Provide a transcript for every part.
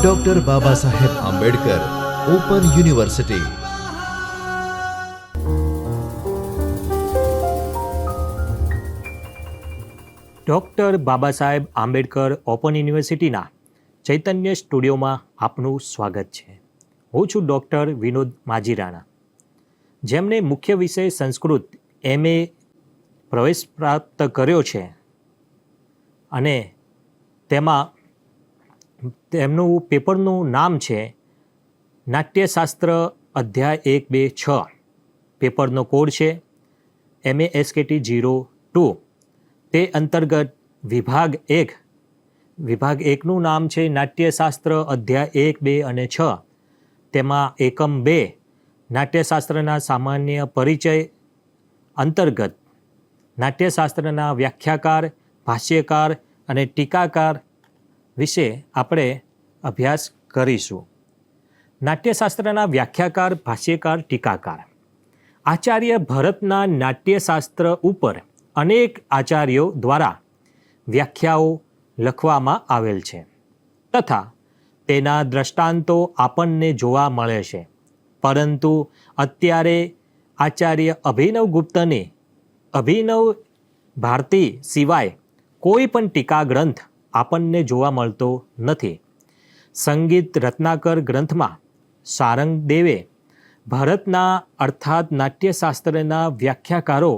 Doctor Baba Saheb Ambedkar open university. Doctor Baba Saheb Ambedkar open યુનિવર્સિટીના ચૈતન્ય સ્ટુડિયોમાં આપનું સ્વાગત છે. હું છું ડૉક્ટર વિનોદ માજીરાણા, જેમણે મુખ્ય વિષય સંસ્કૃત MA પ્રવેશ પ્રાપ્ત કર્યો છે અને તેમાં તેમનું પેપરનું નામ છે નાટ્યશાસ્ત્ર અધ્યાય 1, 2, 6. પેપરનો કોડ છે MA SKT 02. તે અંતર્ગત વિભાગ 1નું નામ છે નાટ્યશાસ્ત્ર અધ્યાય 1, 2 અને 6. તેમાં એકમ 2 નાટ્યશાસ્ત્રના સામાન્ય પરિચય અંતર્ગત નાટ્યશાસ્ત્રના વ્યાખ્યાકાર, ભાષ્યકાર અને ટીકાકાર વિશે આપણે અભ્યાસ કરીશું. નાટ્યશાસ્ત્રના વ્યાખ્યાકાર, ભાષ્યકાર, ટીકાકાર. આચાર્ય ભરતના નાટ્યશાસ્ત્ર ઉપર અનેક આચાર્યો દ્વારા વ્યાખ્યાઓ લખવામાં આવેલ છે તથા તેના દ્રષ્ટાંતો આપણને જોવા મળે છે. પરંતુ અત્યારે આચાર્ય અભિનવ ગુપ્તને અભિનવ ભારતી સિવાય કોઈ પણ ટીકા ગ્રંથ આપણને જોવા મળતો નથી. સંગીત રત્નાકર ગ્રંથમાં સારંગદેવે ભરતના અર્થાત નાટ્યશાસ્ત્રના વ્યાખ્યાકારો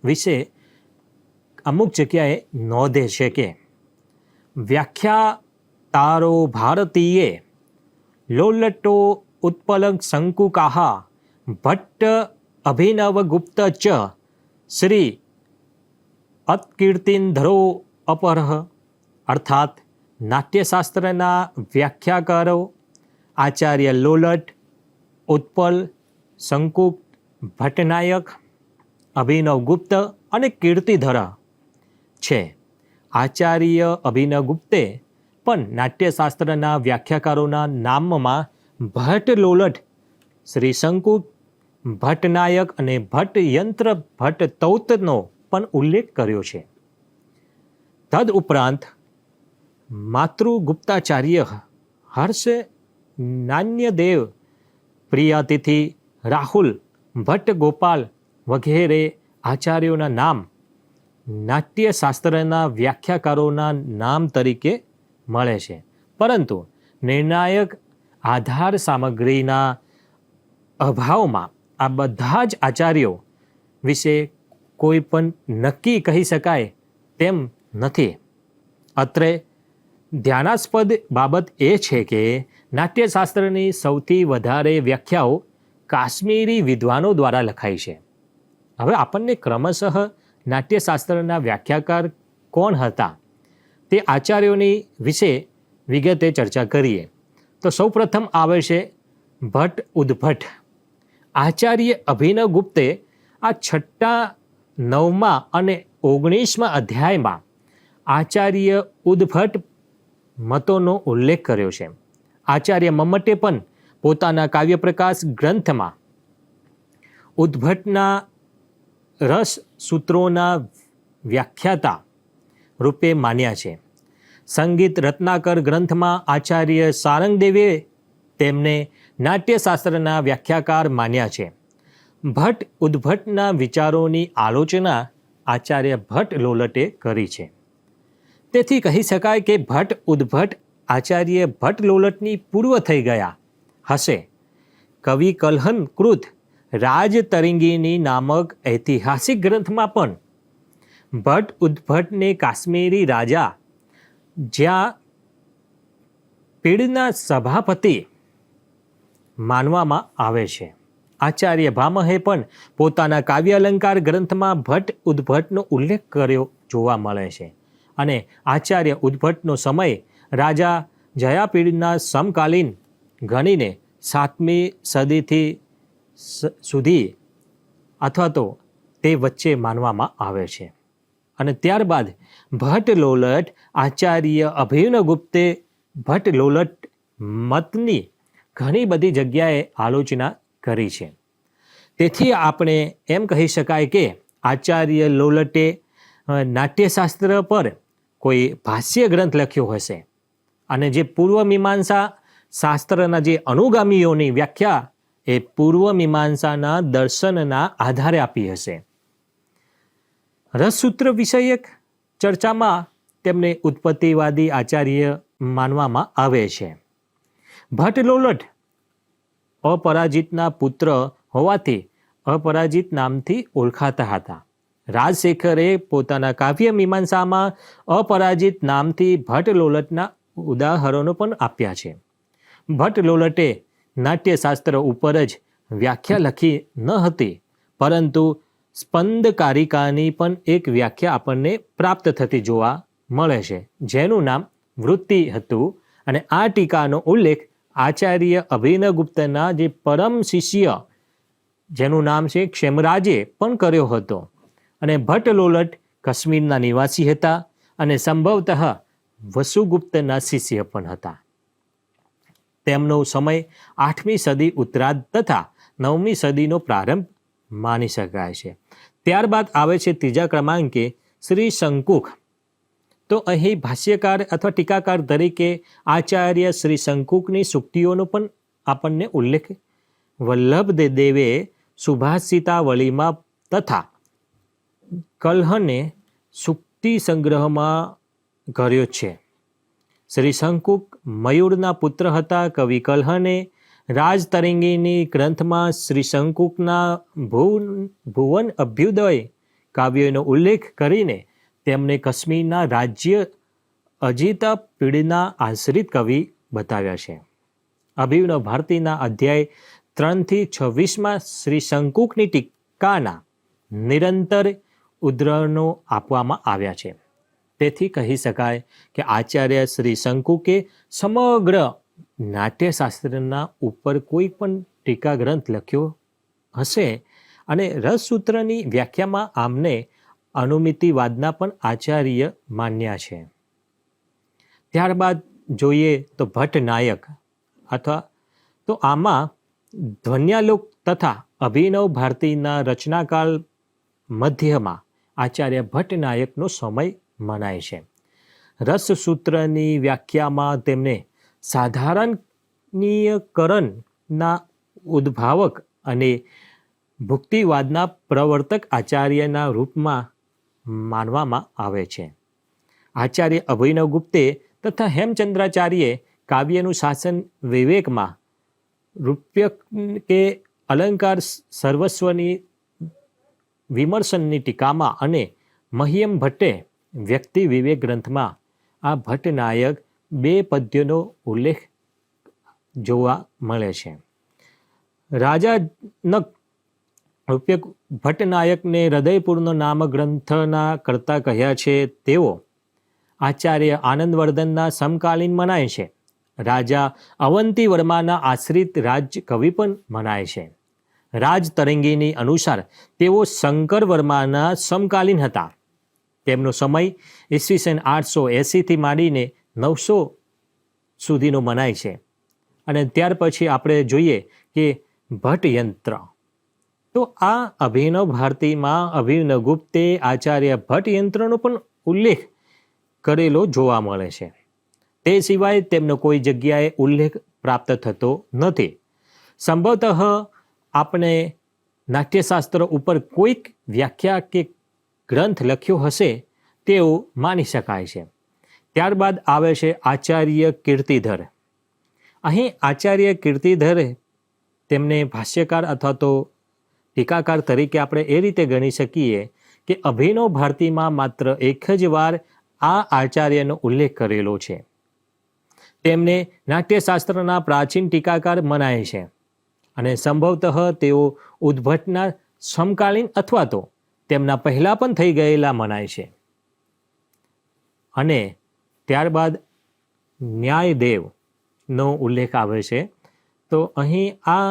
વિશે અમુક જગ્યાએ નોંધે છે કે વ્યાખ્યાતારો ભારતીયે લોલટો ઉત્પલક શંકુકાહ ભટ્ટ અભિનવગુપ્ત ચ શ્રી અત્કીર્તિનધરો અપરહ. અર્થાત નાટ્યશાસ્ત્રના વ્યાખ્યાકારો આચાર્ય લોલટ, ઉત્પલ, શંકુક, ભટ્ટનાયક, અભિનવગુપ્ત અને કીર્તિધર છે. આચાર્ય અભિનવગુપ્તે પણ નાટ્યશાસ્ત્રના વ્યાખ્યાકારોના નામમાં ભટ્ટ લોલટ, શ્રી શંકુક, ભટ્ટનાયક અને ભટ્ટયંત્ર ભટ્ટ તૌતનો પણ ઉલ્લેખ કર્યો છે. તદ ઉપરાંત માતૃગુપ્તાચાર્ય, હર્ષ નાન્યદેવ, પ્રિયાતિથિ, રાહુલ, ભટ્ટ ગોપાલ વગેરે આચાર્યોના નામ નાટ્યશાસ્ત્રના વ્યાખ્યાકારોના નામ તરીકે મળે છે. પરંતુ નિર્ણાયક આધાર સામગ્રીના અભાવમાં આ બધા જ આચાર્યો વિશે કોઈ પણ નક્કી કહી શકાય તેમ નથી. અત્રે ધ્યાનાસ્પદ બાબત એ છે કે નાટ્યશાસ્ત્રની સૌથી વધારે વ્યાખ્યાઓ કાશ્મીરી વિદ્વાનો દ્વારા લખાઈ છે. હવે આપણને ક્રમશઃ નાટ્યશાસ્ત્રના વ્યાખ્યાકાર કોણ હતા તે આચાર્યોની વિશે વિગતે ચર્ચા કરીએ તો સૌપ્રથમ આવે છે ભટ્ટ ઉદ્ભટ. આચાર્ય અભિનવગુપ્તે આ 6, 9 અને 19 અધ્યાયમાં આચાર્ય ઉદ્ભટ મતોનો ઉલ્લેખ કર્યો છે. આચાર્ય મમ્મટે પણ પોતાના કાવ્યપ્રકાશ ગ્રંથમાં ઉદ્ભટના રસ સૂત્રોના વ્યાખ્યાતા રૂપે માન્યા છે. સંગીત રત્નાકર ગ્રંથમાં આચાર્ય સારંગદેવે તેમને નાટ્યશાસ્ત્રના વ્યાખ્યાકાર માન્યા છે. ભટ્ટ ઉદ્ભટના વિચારોની આલોચના આચાર્ય ભટ્ટ લોલટે કરી છે. તેથી કહી શકાય કે ભટ્ટ ઉદ્ભટ આચાર્ય ભટ્ટ લોલટની પૂર્વ થઈ ગયા હશે. કવિ કલ્હન કૃત રાજતરંગિણી નામક ઐતિહાસિક ગ્રંથમાં પણ ભટ્ટ ઉદ્ભટને કાશ્મીરી રાજા જ્યાં પીડના સભાપતિ માનવામાં આવે છે. આચાર્ય ભામહે પણ પોતાના કાવ્ય અલંકાર ગ્રંથમાં ભટ્ટ ઉદ્ભટનો ઉલ્લેખ કર્યો જોવા મળે છે અને આચાર્ય ઉદ્ભટનો સમય રાજા જયાપીડના સમકાલીન ગણીને 7મી સદીથી સુધી અથવા તો તે વચ્ચે માનવામાં આવે છે. અને ત્યારબાદ ભટ્ટ લોલટ આચાર્ય અભિનવગુપ્તે ભટ્ટ લોલટ મતની ઘણી બધી જગ્યાએ આલોચના કરી છે. તેથી આપણે એમ કહી શકાય કે આચાર્ય લોલટે નાટ્યશાસ્ત્ર પર કોઈ ભાષ્ય ગ્રંથ લખ્યો હશે અને જે પૂર્વ મીમાંસા શાસ્ત્રના જે અનુગામીઓની વ્યાખ્યા એ પૂર્વ મીમાંસાના દર્શનના આધારે આપી હશે. રસસૂત્ર વિષયક ચર્ચામાં તેમને ઉત્પત્તિવાદી આચાર્ય માનવામાં આવે છે. ભટ્ટલોલટ અપરાજિતના પુત્ર હોવાથી અપરાજિત નામથી ઓળખાતા હતા. રાજશેખરે પોતાના કાવ્ય મીમાંસામાં અપરાજિત નામથી ભટ્ટલોલટના ઉદાહરણો પણ આપ્યા છે. ભટ્ટલોલટે નાટ્યશાસ્ત્ર ઉપર જ વ્યાખ્યા લખી ન હતી, પરંતુ સ્પંદકારિકાની પણ એક વ્યાખ્યા આપણને પ્રાપ્ત થતી જોવા મળે છે, જેનું નામ વૃત્તિ હતું. અને આ ટીકાનો ઉલ્લેખ આચાર્ય અભિનવગુપ્તના જે પરમ શિષ્ય જેનું નામ છે ક્ષેમરાજે પણ કર્યો હતો. અને ભટ્ટલોલટ કાશ્મીરના નિવાસી હતા અને સંભવતઃ વસુગુપ્તના શિષ્ય પણ હતા. તેમનો સમય 8મી સદી ઉત્તરાર્ધ તથા 9મી સદીનો પ્રારંભ માની શકાય છે. ત્યારબાદ આવે છે ત્રીજા ક્રમાંકે શ્રી શંકુક. તો અહીં ભાષ્યકાર અથવા ટીકાકાર તરીકે આચાર્ય શ્રી શંકુકની સૂક્તિઓનો પણ આપણને ઉલ્લેખ વલ્લભદેવે સુભાષિતાવલીમાં તથા કલ્હને સૂક્તિ સંગ્રહમાં કર્યો છે. શ્રી શંકુક મયુરના પુત્ર હતા. કવિ કલ્હને રાજતરંગીની ગ્રંથમાં શ્રી શંકુકના ભુવન અભ્યુદય કાવ્યનો ઉલ્લેખ કરીને તેમને કાશ્મીરના રાજ્ય અજિતા પીડના આશ્રિત કવિ બતાવ્યા છે. અભિનવ ભારતીના અધ્યાય 3થી 26માં શ્રી શંકુકની ટીકાના નિરંતર ઉદ્ધરણો આપવામાં આવ્યા છે. તેથી કહી શકાય કે આચાર્ય શ્રી શંકુકે સમગ્ર નાટ્યશાસ્ત્રના ઉપર કોઈ પણ ટીકા ગ્રંથ લખ્યો હશે. અને રસસૂત્રની વ્યાખ્યામાં આમને અનુમિતિવાદના પણ આચાર્ય માન્યા છે. ત્યારબાદ જોઈએ તો ભટ્ટનાયક અથવા તો આમાં ધ્વન્યાલોક તથા અભિનવ ભારતીના રચનાકાળ મધ્યમાં આચાર્ય ભટ્ટનાયકનો સમય મનાય છે. રસસૂત્રની વ્યાખ્યામાં તેમને સાધારણીયકરણના ઉદ્ભાવક અને ભુક્તિવાદના પ્રવર્તક આચાર્યના રૂપમાં માનવામાં આવે છે. આચાર્ય અભિનવગુપ્તે તથા હેમચંદ્રાચાર્યે કાવ્યનું શાસન વિવેકમાં રૂપ્યક કે અલંકાર સર્વસ્વની વિમર્શનની ટીકામાં અને મહિયમ ભટ્ટે વ્યક્તિ વિવેક ગ્રંથમાં આ ભટ્ટનાયક 2 પદ્યોનો ઉલ્લેખ જોવા મળે છે. રાજાનક રૂપ્યક ભટ્ટનાયકને હૃદયપૂર્ણ નામ ગ્રંથના કર્તા કહ્યા છે. તેઓ આચાર્ય આનંદવર્ધનના સમકાલીન મનાય છે. રાજા અવંતી વર્માના આશ્રિત રાજ કવિ પણ મનાય છે. રાજતરંગીની અનુસાર તેઓ શંકર વર્માના સમકાલીન હતા. તેમનો સમય ઈસવીસન 880થી માંડીને 900 સુધીનો મનાય છે. અને ત્યાર પછી આપણે જોઈએ કે ભટ્ટયંત્ર. તો આ અભિનવ ભારતીમાં અભિનવગુપ્તે આચાર્ય ભટ્ટયંત્રનો પણ ઉલ્લેખ કરેલો જોવા મળે છે. તે સિવાય તેમનો કોઈ જગ્યાએ ઉલ્લેખ પ્રાપ્ત થતો નથી. સંભવતઃ આપણે નાટ્યશાસ્ત્ર ઉપર કોઈક વ્યાખ્યા કે ગ્રંથ લખ્યો હશે તેવું માની શકાય છે. ત્યારબાદ આવે છે આચાર્ય કીર્તિધર. અહીં આચાર્ય કીર્તિધરે તેમને ભાષ્યકાર અથવા તો ટીકાકાર તરીકે આપણે એ રીતે ગણી શકીએ કે અભિનવ ભારતીમાં માત્ર એક જ વાર આ આચાર્યનો ઉલ્લેખ કરેલો છે. તેમને નાટ્યશાસ્ત્રના પ્રાચીન ટીકાકાર મનાય છે અને સંભવતઃ તેઓ ઉદ્ભટના સમકાલીન અથવા તો તેમના પહેલાં પણ થઈ ગયેલા મનાય છે. અને ત્યારબાદ ન્યાયદેવનો ઉલ્લેખ આવે છે. તો અહીં આ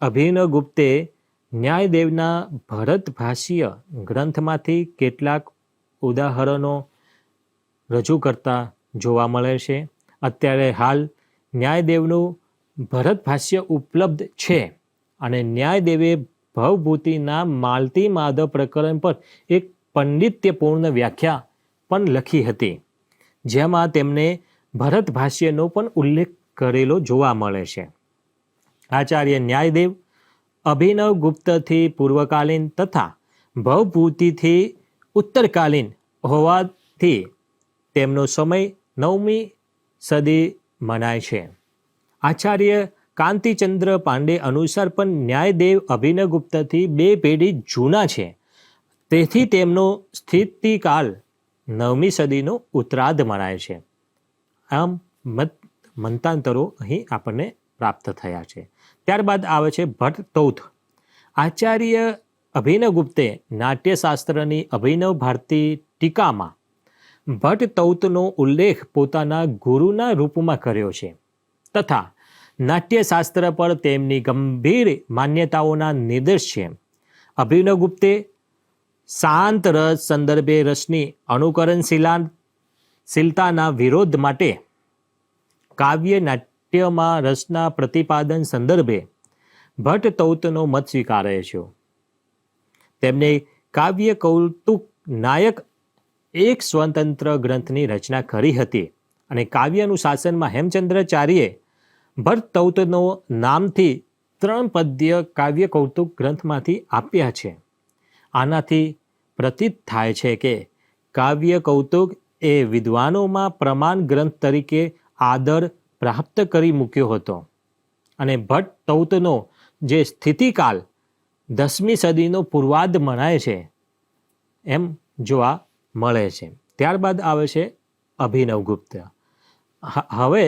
અભિનવગુપ્તે ન્યાયદેવના ભરતભાષ્ય ગ્રંથમાંથી કેટલાક ઉદાહરણો રજૂ કરતા જોવા મળે છે. અત્યારે હાલ ન્યાયદેવનું ભરતભાષ્ય ઉપલબ્ધ છે અને ન્યાયદેવે ભવભૂતિના માલતી માધવ પ્રકરણ પર એક પંડિત્યપૂર્ણ વ્યાખ્યા પણ લખી હતી, જેમાં તેમને ભરતભાષ્યનો પણ ઉલ્લેખ કરેલો જોવા મળે છે. આચાર્ય ન્યાયદેવ અભિનવ ગુપ્તથી પૂર્વકાલીન તથા ભવભૂતિથી ઉત્તરકાલીન હોવાથી તેમનો સમય 9મી સદી મનાય છે. આચાર્ય કાંતિચંદ્ર પાંડે અનુસાર પણ ન્યાયદેવ અભિનવગુપ્તથી 2 પેઢી જૂના છે. તેથી તેમનો સ્થિતિકાળ 9મી સદીનો ઉત્તરાર્ધ મનાય છે. આમ મતાંતરો અહીં આપણને પ્રાપ્ત થયા છે. ત્યારબાદ આવે છે ભટ્ટ તૌથ. આચાર્ય અભિનવગુપ્તે નાટ્યશાસ્ત્રની અભિનવ ભારતી ટીકામાં ભટ્ટ તૌથનો ઉલ્લેખ પોતાના ગુરુના રૂપમાં કર્યો છે તથા નાટ્યશાસ્ત્ર પર તેમની ગંભીર માન્યતાઓના નિર્દેશ છે. અભિનવગુપ્તે શાંત રસ સંદર્ભે રસની અનુકરણશીલતાના વિરોધ માટે કાવ્ય નાટ્યમાં રસના પ્રતિપાદન સંદર્ભે ભટ્ટ તૌથનો મત સ્વીકારે છે. તેમણે કાવ્ય કૌતુક નાયક એક સ્વતંત્ર ગ્રંથની રચના કરી હતી અને કાવ્યનું શાસનમાં હેમચંદ્રાચાર્યે ભટ્ટ તૌથનો નામથી 3 પદ્ય કાવ્ય કૌતુક ગ્રંથમાંથી આપ્યા છે. આનાથી પ્રતીત થાય છે કે કાવ્ય કૌતુક એ વિદ્વાનોમાં પ્રમાણ ગ્રંથ તરીકે આદર પ્રાપ્ત કરી મૂક્યો હતો અને ભટ્ટ તૌથનો જે સ્થિતિકાળ 10મી સદીનો પૂર્વાર્ધ મનાય છે એમ જોવા મળે છે. ત્યારબાદ આવે છે અભિનવગુપ્ત. હવે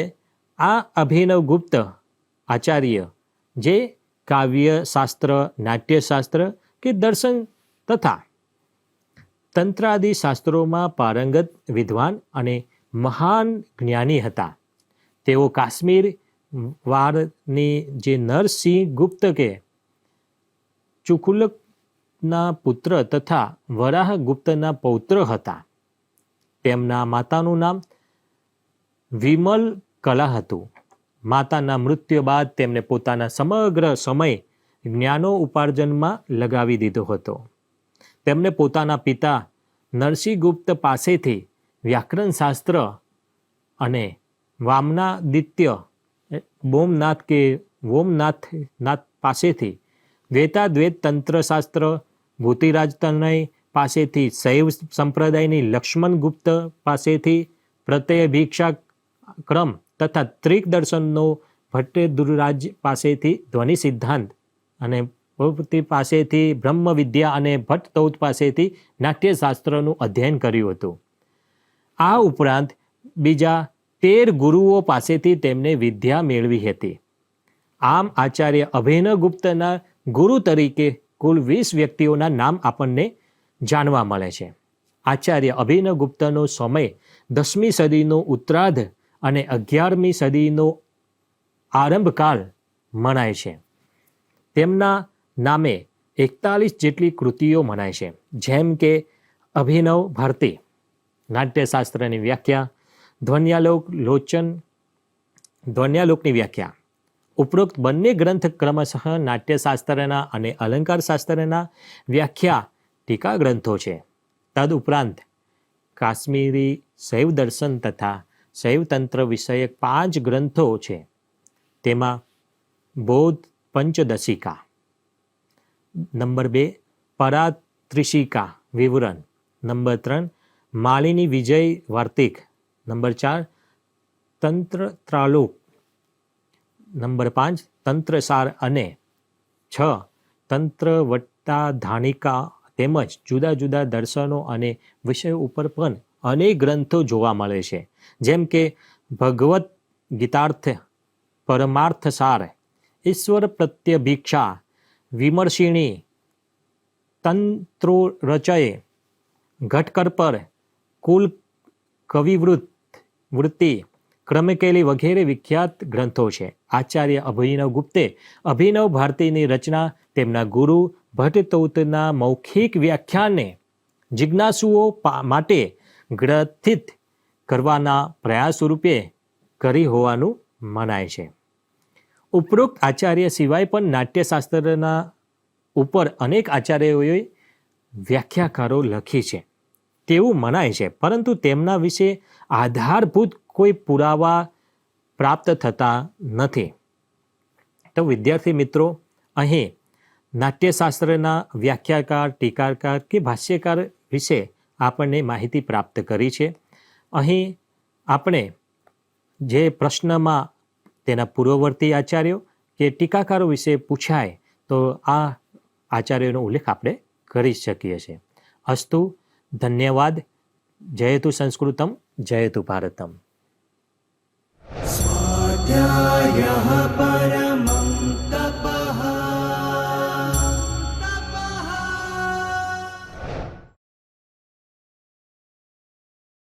આ અભિનવગુપ્ત આચાર્ય જે કાવ્યશાસ્ત્ર, નાટ્યશાસ્ત્ર કે દર્શન તથા તંત્રાદિ શાસ્ત્રોમાં પારંગત વિદ્વાન અને મહાન જ્ઞાની હતા. તેઓ કાશ્મીર વારની જે નરસિંહ ગુપ્ત કે ચુકુલકના પુત્ર તથા વરાહ ગુપ્તના પૌત્ર હતા. તેમના માતાનું નામ વિમલ કલા હતું. માતાના મૃત્યુ બાદ તેમને પોતાના સમગ્ર સમય જ્ઞાનો ઉપાર્જનમાં લગાવી દીધો હતો. તેમને પોતાના પિતા નરસિંહગુપ્ત પાસેથી વ્યાકરણ શાસ્ત્ર અને વામનાદિત્ય વોમનાથ પાસેથી દ્વૈતાદ્વૈત તંત્રશાસ્ત્ર, ભૂતિરાજ તનય પાસેથી શૈવ સંપ્રદાયની લક્ષ્મણગુપ્ત પાસેથી પ્રત્યય ભિક્ષા ક્રમ તથા ત્રિક દર્શનનો ભટ્ટદુરાજ પાસેથી ધ્વનિ સિદ્ધાંત અને પ્રભૃતિ પાસેથી બ્રહ્મ વિદ્યા અને ભટ્ટ તૌથ પાસેથી નાટ્યશાસ્ત્રનું અધ્યયન કર્યું હતું. આ ઉપરાંત બીજા 13 ગુરુઓ પાસેથી તેમને વિદ્યા મેળવી હતી. આમ આચાર્ય અભિનવગુપ્તના ગુરુ તરીકે કુલ 20 વ્યક્તિઓના નામ આપણને જાણવા મળે છે. આચાર્ય અભિનવગુપ્તનો સમય 10મી સદીનો ઉત્તરાર્ધ અને 11મી સદીનો આરંભકાળ મનાય છે. તેમના નામે 41 જેટલી કૃતિઓ મનાય છે, જેમ કે અભિનવ ભારતી, નાટ્યશાસ્ત્રની વ્યાખ્યા, ધ્વન્યાલોકની વ્યાખ્યા. ઉપરોક્ત બંને ગ્રંથ ક્રમશઃ નાટ્યશાસ્ત્રના અને અલંકારશાસ્ત્રના વ્યાખ્યા ટીકા ગ્રંથો છે. તદુપરાંત કાશ્મીરી શૈવ દર્શન તથા શૈવતંત્ર વિષયક 5 ગ્રંથો છે. તેમાં બૌદ્ધ પંચદશિકા, નંબર 2 પરાત્રિશિકા વિવરણ, નંબર 3 માલિની વિજય વાર્તિક, નંબર 4 તંત્રત્રાલોક, નંબર 5 તંત્રસાર અને 6 તંત્રવટ્ટાધાનિકા તેમજ જુદા જુદા દર્શનો અને વિષયો ઉપર પણ અનેક ગ્રંથો જોવા મળે છે, જેમ કે ભગવદ્ ગીતાર્થ, પરમાર્થસાર, ઈશ્વર પ્રત્યભિક્ષા, વિમર્શિણી, તંત્રોરચય, ઘટકર્પર, કુલ કવિવૃત્તિ, ક્રમકેલી વગેરે વિખ્યાત ગ્રંથો છે. આચાર્ય અભિનવગુપ્તે અભિનવ ભારતીની રચના તેમના ગુરુ ભટ્ટ તૌથના મૌખિક વ્યાખ્યાનને જિજ્ઞાસુઓ માટે ગ્રથિત કરવાના પ્રયાસ રૂપે કરી હોવાનું મનાય છે. ઉપરોક્ત આચાર્ય સિવાય પણ નાટ્યશાસ્ત્રના ઉપર અનેક આચાર્યોએ વ્યાખ્યાકારો લખી છે તેવું મનાય છે, પરંતુ તેમના વિશે આધારભૂત કોઈ પુરાવા પ્રાપ્ત થતા નથી. તો વિદ્યાર્થી મિત્રો, અહીં નાટ્યશાસ્ત્રના વ્યાખ્યાકાર, ટીકાકાર કે ભાષ્યકાર વિશે આપણને માહિતી પ્રાપ્ત કરી છે. અહીં આપણે જે પ્રશ્નમાં તેના પૂર્વવર્તી આચાર્યો કે ટીકાકારો વિશે પૂછાય તો આ આચાર્યોનો ઉલ્લેખ આપણે કરી શકીએ છીએ. અસ્તુ, ધન્યવાદ. જયતુ સંસ્કૃતમ, જયતુ ભારતમ. स्वाध्यायः